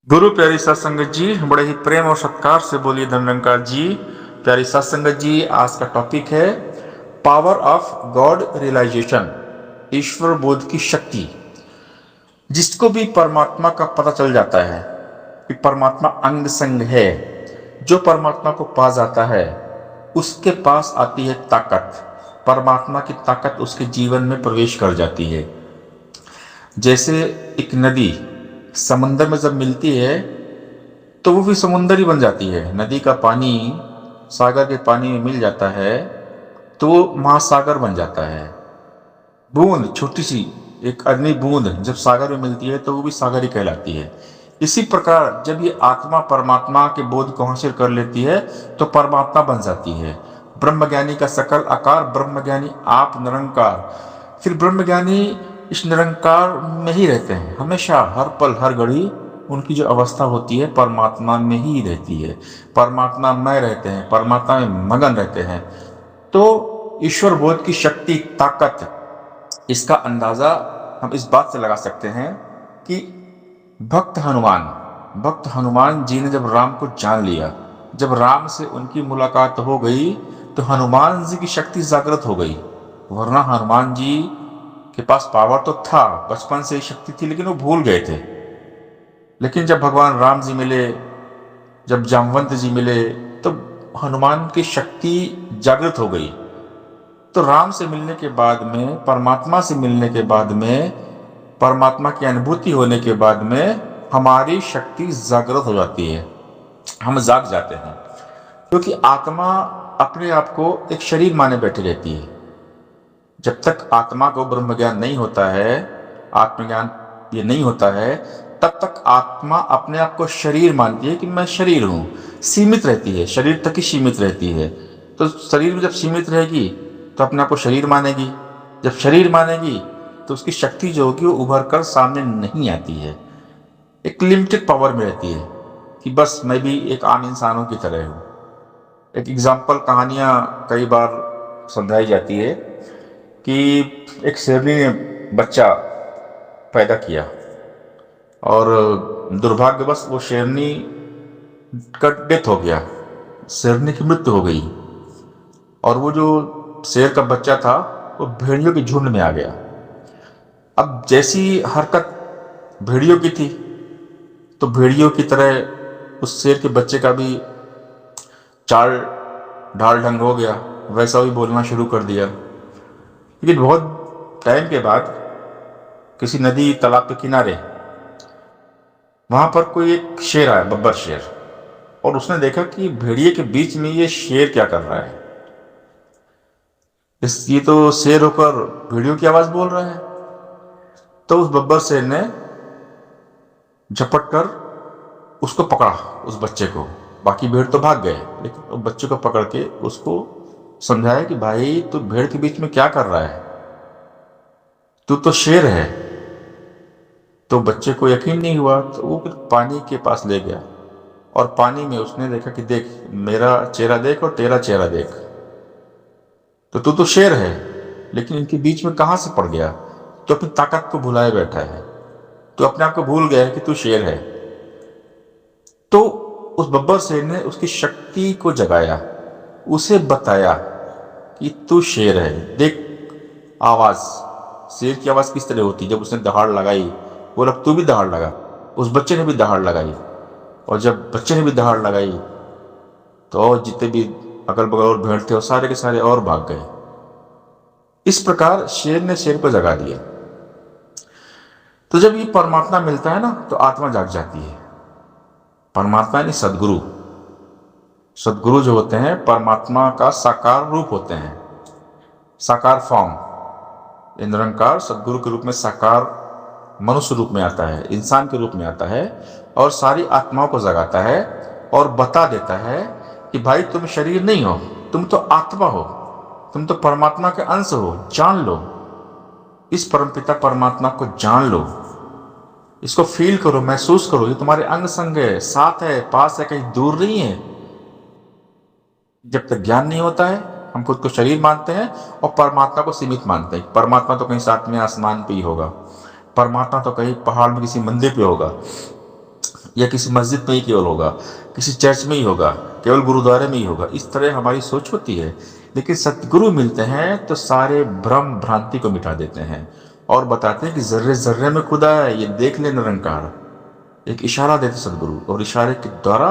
गुरु प्यारी सत्संगत जी, बड़े ही प्रेम और सत्कार से बोलिए धनरंकार जी। प्यारी सत्संगत जी, आज का टॉपिक है पावर ऑफ गॉड रियलाइजेशन, ईश्वर बोध की शक्ति। जिसको भी परमात्मा का पता चल जाता है कि परमात्मा अंग संग है, जो परमात्मा को पा जाता है उसके पास आती है ताकत। परमात्मा की ताकत उसके जीवन में प्रवेश कर जाती है। जैसे एक नदी समंदर में जब मिलती है तो वो भी समुंदर ही बन जाती है। नदी का पानी सागर के पानी में मिल जाता है तो वो महासागर बन जाता है। बूंद छोटी सी, एक अग्नि बूंद जब सागर में मिलती है तो वो भी सागर ही कहलाती है। इसी प्रकार जब ये आत्मा परमात्मा के बोध को हासिल कर लेती है तो परमात्मा बन जाती है। ब्रह्मज्ञानी का सकल आकार, ब्रह्मज्ञानी आप निरंकार। फिर ब्रह्मज्ञानी इस निरंकार में ही रहते हैं, हमेशा हर पल हर घड़ी उनकी जो अवस्था होती है परमात्मा में ही रहती है। परमात्मा में रहते हैं, परमात्मा में मगन रहते हैं। तो ईश्वर बोध की शक्ति, ताकत, इसका अंदाजा हम इस बात से लगा सकते हैं कि भक्त हनुमान जी ने जब राम को जान लिया, जब राम से उनकी मुलाकात हो गई तो हनुमान जी की शक्ति जागृत हो गई। वरना हनुमान जी के पास पावर तो था, बचपन से ही शक्ति थी, लेकिन वो भूल गए थे। लेकिन जब भगवान राम जी मिले, जब जामवंत जी मिले, तो हनुमान की शक्ति जागृत हो गई। तो राम से मिलने के बाद में, परमात्मा से मिलने के बाद में, परमात्मा की अनुभूति होने के बाद में हमारी शक्ति जागृत हो जाती है, हम जाग जाते हैं। क्योंकि आत्मा अपने आप को एक शरीर माने बैठी रहती है। जब तक आत्मा को ब्रह्म ज्ञान नहीं होता है, आत्मज्ञान ये नहीं होता है, तब तक आत्मा अपने आप को शरीर मानती है कि मैं शरीर हूं। सीमित रहती है, शरीर तक ही सीमित रहती है। तो शरीर में जब सीमित रहेगी तो अपने आप को शरीर मानेगी। जब शरीर मानेगी तो उसकी शक्ति जो होगी वो उभर कर सामने नहीं आती है, एक लिमिटेड पावर में रहती है कि बस मैं भी एक आम इंसानों की तरह हूँ। एक एग्जाम्पल, कहानियाँ कई बार समझाई जाती है कि एक शेरनी ने बच्चा पैदा किया और दुर्भाग्यवश वो शेरनी का डेथ हो गया, शेरनी की मृत्यु हो गई। और वो जो शेर का बच्चा था वो भेड़ियों के झुंड में आ गया। अब जैसी हरकत भेड़ियों की थी तो भेड़ियों की तरह उस शेर के बच्चे का भी चाल ढाल ढंग हो गया, वैसा भी बोलना शुरू कर दिया। लेकिन बहुत टाइम के बाद किसी नदी तालाब के किनारे वहां पर कोई एक शेर आया, बब्बर शेर, और उसने देखा कि भेड़िए के बीच में ये शेर क्या कर रहा है। ये तो शेर होकर भेड़ियों की आवाज बोल रहा है। तो उस बब्बर शेर ने झपट कर उसको पकड़ा, उस बच्चे को। बाकी भेड़ तो भाग गए, लेकिन बच्चे को पकड़ के उसको समझाया कि भाई तू भेड़ के बीच में क्या कर रहा है, तू तो शेर है। तो बच्चे को यकीन नहीं हुआ, तो वो फिर पानी के पास ले गया और पानी में उसने देखा कि देख, मेरा चेहरा देख और तेरा चेहरा देख, तो तू तो शेर है, लेकिन इनके बीच में कहां से पड़ गया। तो अपनी ताकत को भुलाए बैठा है, तो अपने आप को भूल गया है कि तू शेर है। तो उस बब्बर शेर ने उसकी शक्ति को जगाया, उसे बताया कि तू शेर है। देख आवाज, शेर की आवाज किस तरह होती, जब उसने दहाड़ लगाई, बोला तू भी दहाड़ लगा। उस बच्चे ने भी दहाड़ लगाई, और जब बच्चे ने भी दहाड़ लगाई तो जितने भी अगल बगल और भेड़ थे वो सारे के सारे और भाग गए। इस प्रकार शेर ने शेर को जगा दिया। तो जब ये परमात्मा मिलता है ना तो आत्मा जाग जाती है। परमात्मा यानी सदगुरु। सदगुरु जो होते हैं परमात्मा का साकार रूप होते हैं, साकार फॉर्म। निरंकार सदगुरु के रूप में साकार मनुष्य रूप में आता है, इंसान के रूप में आता है, और सारी आत्माओं को जगाता है और बता देता है कि भाई तुम शरीर नहीं हो, तुम तो आत्मा हो, तुम तो परमात्मा के अंश हो, जान लो। इस परमपिता परमात्मा को जान लो, इसको फील करो, महसूस करो। ये तुम्हारे अंग संग है, साथ है, पास है, कहीं दूर नहीं है। जब तक ज्ञान नहीं होता है हम खुद को शरीर मानते हैं और परमात्मा को सीमित मानते हैं। परमात्मा तो कहीं साथ में आसमान पे ही होगा, परमात्मा तो कहीं पहाड़ में किसी मंदिर पे होगा। या किसी मस्जिद में ही केवल होगा, किसी चर्च में ही होगा, केवल गुरुद्वारे में ही होगा, इस तरह हमारी सोच होती है। लेकिन सतगुरु मिलते हैं तो सारे भ्रम भ्रांति को मिटा देते हैं और बताते हैं कि जर्रे जर्रे में खुदा है, ये देख ले निरंकार। एक इशारा देते सदगुरु और इशारे के द्वारा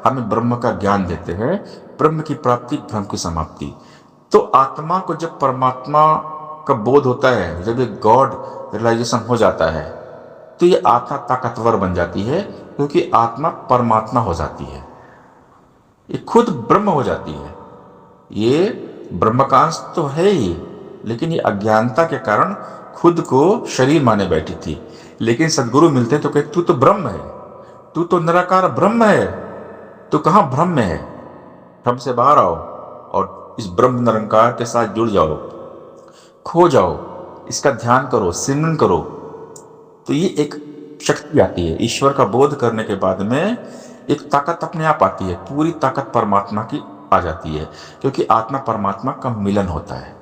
हमें ब्रह्म का ज्ञान देते हैं, ब्रह्म की प्राप्ति, ब्रह्म की समाप्ति। तो आत्मा को जब परमात्मा का बोध होता है, जब ये गॉड रियलाइजेशन हो जाता है, तो ये आत्मा ताकतवर बन जाती है, क्योंकि आत्मा परमात्मा हो जाती है, ये खुद ब्रह्म हो जाती है। ये ब्रह्म का अंश तो है ही, लेकिन ये अज्ञानता के कारण खुद को शरीर माने बैठी थी। लेकिन सदगुरु मिलते तो कहते तू तो ब्रह्म है, तू तो निराकार ब्रह्म है, तू कहाँ भ्रम में है। भ्रम से बाहर आओ और इस ब्रह्म निरंकार के साथ जुड़ जाओ, खो जाओ, इसका ध्यान करो, सिमरन करो। तो ये एक शक्ति आती है। ईश्वर का बोध करने के बाद में एक ताकत अपने आप आती है, पूरी ताकत परमात्मा की आ जाती है, क्योंकि आत्मा परमात्मा का मिलन होता है।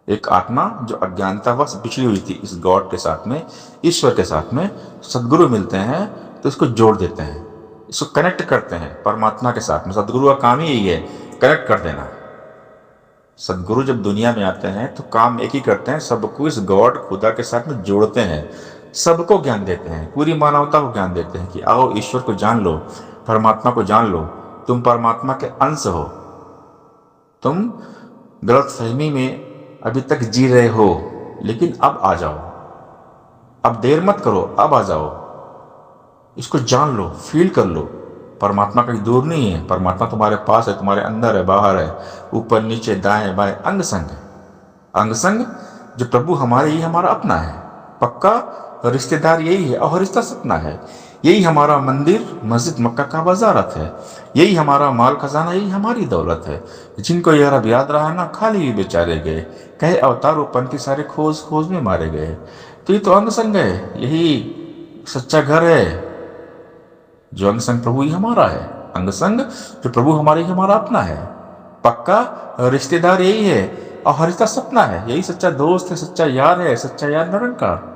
एक आत्मा जो अज्ञानतावश बिछड़ी हुई थी इस गॉड के साथ में, ईश्वर के साथ में, सदगुरु मिलते हैं तो इसको जोड़ देते हैं, इसको कनेक्ट करते हैं परमात्मा के साथ में। सदगुरु का काम ही यही है, कनेक्ट कर देना। सदगुरु जब दुनिया में आते हैं तो काम एक ही करते हैं, सबको इस गॉड खुदा के साथ में जोड़ते हैं, सबको ज्ञान देते हैं, पूरी मानवता को ज्ञान देते हैं कि आओ ईश्वर को जान लो, परमात्मा को जान लो, तुम परमात्मा के अंश हो, तुम गलत फहमी में अभी तक जी रहे हो, लेकिन अब आ जाओ, अब देर मत करो, अब आ जाओ, इसको जान लो, फील कर लो। परमात्मा कहीं दूर नहीं है, परमात्मा तुम्हारे पास है, तुम्हारे अंदर है, बाहर है, ऊपर नीचे दाएं बाएं, अंग संग है। अंग संग जो प्रभु हमारे, ही हमारा अपना है, पक्का रिश्तेदार यही है, और रिश्ता सपना है। यही हमारा मंदिर, मस्जिद, मक्का का वजारत है, यही हमारा माल खजाना, यही हमारी दौलत है। जिनको यार अब याद रहा ना, खाली भी बेचारे गए, कहे अवतार उपन के सारे खोज खोज में मारे गए। तो ये तो अंग संग है, यही सच्चा घर है। जो अंग संग प्रभु ही हमारा है, अंग संग जो प्रभु हमारे ही हमारा अपना है, पक्का रिश्तेदार यही है, और रिश्ता सपना है, यही सच्चा दोस्त है, सच्चा यार है, सच्चा यार निरंकार।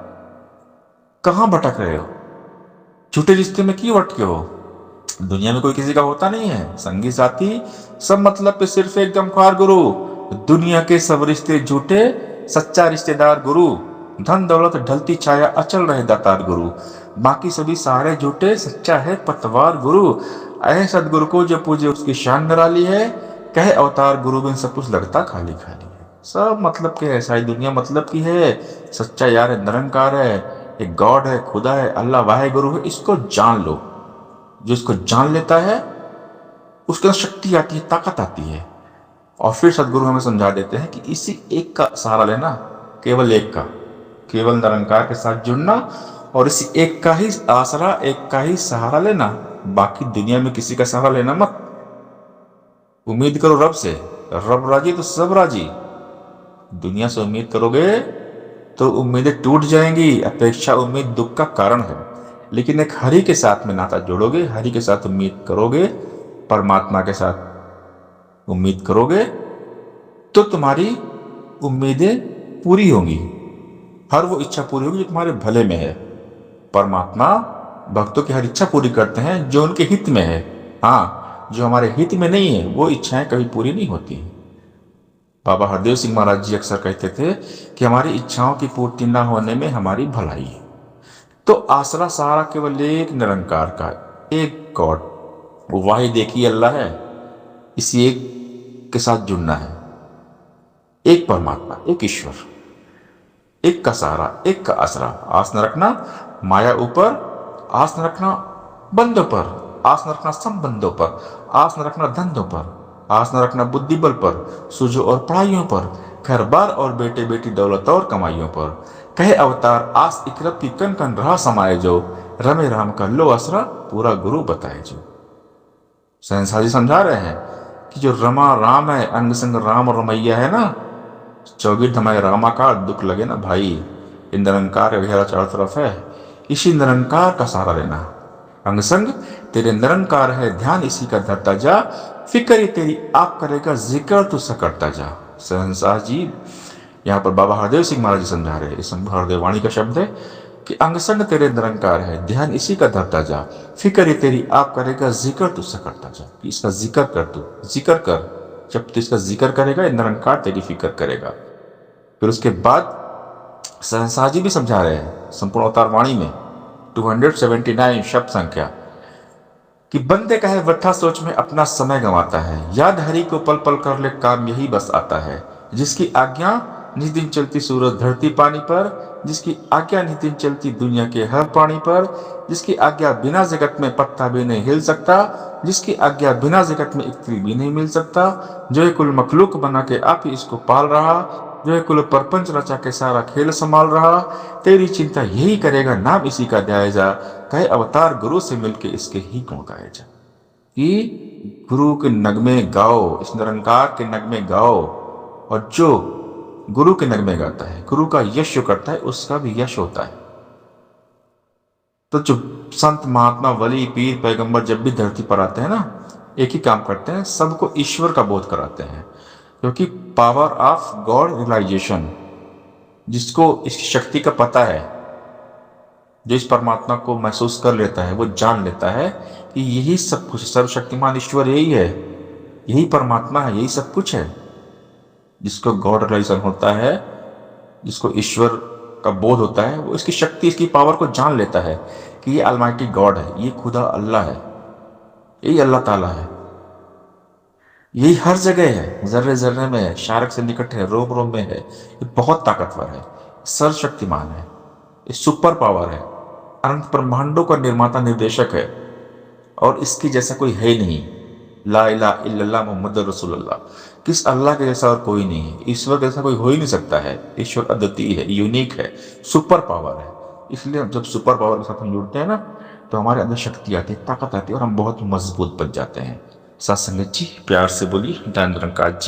कहाँ भटक रहे हो? झूठे रिश्ते में क्यों अटके हो? दुनिया में कोई किसी का होता नहीं है, संगी साथी सब मतलब पे सिर्फ एक गमख्वार गुरु। दुनिया के सब रिश्ते झूठे, सच्चा रिश्तेदार गुरु। धन दौलत ढलती छाया, अचल रहे दातार गुरु। बाकी सभी सारे झूठे, सच्चा है पतवार गुरु। ऐ सदगुरु को जो पूजे उसकी शान निराली है, कहे अवतार गुरु बिन सब कुछ लगता खाली खाली है। सब मतलब के है, सारी दुनिया मतलब की है। सच्चा यार है, निरंकार है, एक गॉड है, खुदा है, अल्लाह वाहे गुरु है। इसको जान लो। जो इसको जान लेता है उसके अंदर शक्ति आती है, ताकत आती है। और फिर सदगुरु हमें समझा देते हैं कि इसी एक का सहारा लेना, केवल एक का, केवल निरंकार के साथ जुड़ना, और इसी एक का ही आसरा, एक का ही सहारा लेना। बाकी दुनिया में किसी का सहारा लेना मत। उम्मीद करो रब से, रब राजी तो सब राजी। दुनिया से उम्मीद करोगे तो उम्मीदें टूट जाएंगी। अपेक्षा उम्मीद दुख का कारण है। लेकिन एक हरि के साथ में नाता जोड़ोगे, हरि के साथ उम्मीद करोगे, परमात्मा के साथ उम्मीद करोगे, तो तुम्हारी उम्मीदें पूरी होंगी। हर वो इच्छा पूरी होगी जो तुम्हारे भले में है। परमात्मा भक्तों की हर इच्छा पूरी करते हैं जो उनके हित में है। हाँ, जो हमारे हित में नहीं है वो इच्छाएं कभी पूरी नहीं होती। बाबा हरदेव सिंह महाराज जी अक्सर कहते थे कि हमारी इच्छाओं की पूर्ति न होने में हमारी भलाई है। तो आसरा सहारा केवल एक निरंकार का, एक गॉड, वो वाहिद एक ही अल्लाह है। इसी एक के साथ जुड़ना है। एक परमात्मा, एक ईश्वर, एक का सहारा, एक का आसरा। आस न रखना माया ऊपर, आस न रखना बंदों पर, आस न रखना संबंधों पर, आस न रखना धंधों पर, आस न रखना बुद्धि बल पर, सूझो और पढ़ाइयों पर, घर बार और बेटे बेटी दौलत और कमाइयों पर। कहे अवतार आस इकरत की कन कन रहा समाये जो, रमे राम का लो असरा पूरा गुरु बताए जो। सहनसा जी समझा रहे हैं कि जो रमा राम है, अंग संग राम और रमैया है ना, चौगिट हमारे रामा का दुख लगे ना भाई। इन निरंकार घेरा चारों तरफ है, इसी निरंकार का सहारा लेना। अंग संग तेरे निरंकार है, ध्यान इसी का धरता जा, फिक्र तेरी आप करेगा, जिक्र तू सकरता जा। सहनसा जी यहाँ पर बाबा हरदेव सिंह महाराज जी समझा रहे हैं। इस हरदेव वाणी का शब्द है कि अंगसंग तेरे निरंकार है, ध्यान इसी का धरता जा, फिक्र ये तेरी आप करेगा, जिक्र तुझसे करता जा। इसका जिक्र कर, तू जिक्र कर। जब तू इसका जिक्र करेगा, ये निरंकार तेरी फिक्र करेगा। फिर उसके बाद सहसा जी भी समझा रहे हैं संपूर्ण अवतार वाणी में 279 शब्द संख्या, कि बंदे का है वृथा सोच में अपना समय गंवाता है, याद हरि को पल पल कर ले काम यही बस आता है। जिसकी आज्ञा निज दिन चलती सूरज धरती पानी पर, जिसकी आज्ञा निज दिन चलती दुनिया के हर प्राणी पर, जिसकी आज्ञा बिना जगत में पत्ता भी नहीं हिल सकता, जिसकी आज्ञा बिना जगत में एक तिल भी नहीं मिल सकता, जो ये कुल मखलूक बना के आप ही इसको पाल रहा, जो ये कुल परपंच रचा के सारा खेल संभाल रहा, तेरी चिंता यही करेगा, नाम इसी का ध्याय जा, कहे अवतार गुरु से मिलके इसके ही गुण गाए जा। कि गुरु के नगमे गाओ, इस निरंकार के नगमे गाओ, और जो गुरु के नगमे गाता है, गुरु का यश जो करता है, उसका भी यश होता है। तो जो संत महात्मा वली पीर पैगंबर जब भी धरती पर आते हैं ना, एक ही काम करते हैं, सबको ईश्वर का बोध कराते हैं। क्योंकि पावर ऑफ गॉड रियलाइजेशन, जिसको इसकी शक्ति का पता है, जो इस परमात्मा को महसूस कर लेता है, वो जान लेता है कि यही सब कुछ, सर्वशक्तिमान ईश्वर यही है, यही परमात्मा है, यही सब कुछ है। जिसको गॉड रियलाइजेशन होता है, जिसको ईश्वर का बोध होता है, वो इसकी शक्ति, इसकी पावर को जान लेता है कि ये अलमाइटी गॉड है, ये खुदा अल्लाह है, यही अल्लाह ताला है, यही हर जगह है, जर्रे जर्रे में है, शारक से निकट है, रोम रोम में है, ये बहुत ताकतवर है, सर्वशक्तिमान है, ये सुपर पावर है, अनंत ब्रह्मांडों का निर्माता निर्देशक है, और इसकी जैसा कोई है नहीं। ला इलाहा इल्लल्लाह मुहम्मद रसूलुल्लाह, किस अल्लाह के जैसा और कोई नहीं है, ईश्वर के जैसा कोई हो ही नहीं सकता है। ईश्वर अद्वितीय है, यूनिक है, सुपर पावर है। इसलिए जब सुपर पावर के साथ हम जुड़ते हैं ना, तो हमारे अंदर शक्ति आती है, ताकत आती है, और हम बहुत मजबूत बन जाते हैं। साथ संगत जी, प्यार से बोलिए धन निरंकार जी।